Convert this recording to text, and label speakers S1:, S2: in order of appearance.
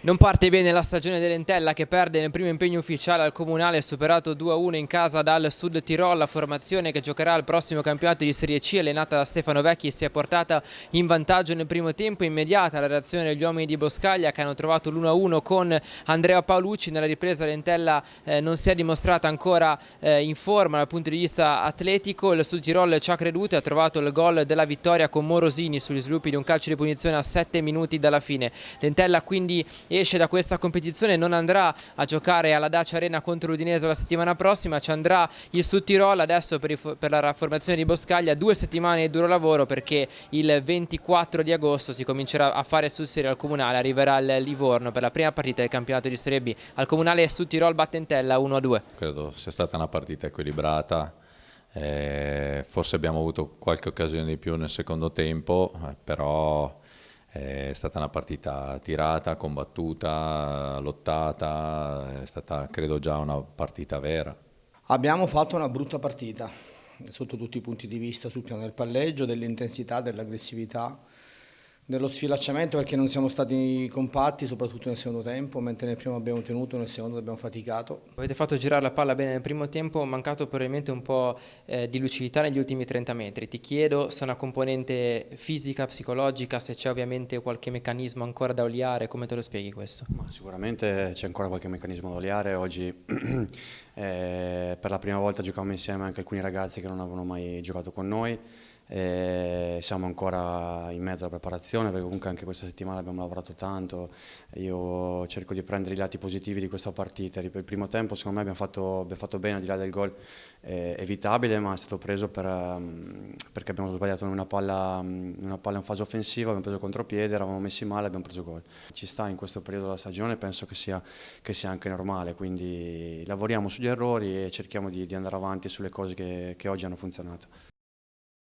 S1: Non parte bene la stagione dell'Entella che perde nel primo impegno ufficiale al Comunale, superato 2-1 in casa dal Sud Tirol. La formazione che giocherà al prossimo campionato di Serie C, allenata da Stefano Vecchi, si è portata in vantaggio nel primo tempo. Immediata la reazione degli uomini di Boscaglia, che hanno trovato l'1-1 con Andrea Paolucci. Nella ripresa l'Entella non si è dimostrata ancora in forma dal punto di vista atletico. Il Sud Tirol ci ha creduto e ha trovato il gol della vittoria con Morosini sugli sviluppi di un calcio di punizione a 7 minuti dalla fine. L'Entella quindi esce da questa competizione, non andrà a giocare alla Dacia Arena contro l'Udinese la settimana prossima, ci andrà il Sud Tirol adesso per la formazione di Boscaglia. 2 settimane di duro lavoro, perché il 24 di agosto si comincerà a fare sul serio al Comunale, arriverà il Livorno per la prima partita del campionato di Serie B. Al Comunale Sud Tirol batte Entella 1-2.
S2: Credo sia stata una partita equilibrata, forse abbiamo avuto qualche occasione di più nel secondo tempo, però è stata una partita tirata, combattuta, lottata, è stata credo già una partita vera.
S3: Abbiamo fatto una brutta partita sotto tutti i punti di vista, sul piano del palleggio, dell'intensità, dell'aggressività, dello sfilacciamento, perché non siamo stati compatti, soprattutto nel secondo tempo, mentre nel primo abbiamo tenuto, nel secondo abbiamo faticato.
S1: Avete fatto girare la palla bene nel primo tempo, mancato probabilmente un po' di lucidità negli ultimi 30 metri. Ti chiedo se è una componente fisica, psicologica, se c'è ovviamente qualche meccanismo ancora da oliare, come te lo spieghi questo?
S4: Ma sicuramente c'è ancora qualche meccanismo da oliare. Oggi per la prima volta giocavamo insieme anche alcuni ragazzi che non avevano mai giocato con noi. Siamo ancora in mezzo alla preparazione, perché comunque anche questa settimana abbiamo lavorato tanto. Io cerco di prendere i lati positivi di questa partita. Il primo tempo secondo me abbiamo fatto bene, al di là del gol evitabile, ma è stato preso perché abbiamo sbagliato una palla in fase offensiva, abbiamo preso contropiede, eravamo messi male, abbiamo preso gol. Ci sta in questo periodo della stagione, penso che sia anche normale, quindi lavoriamo sugli errori e cerchiamo di andare avanti sulle cose che oggi hanno funzionato.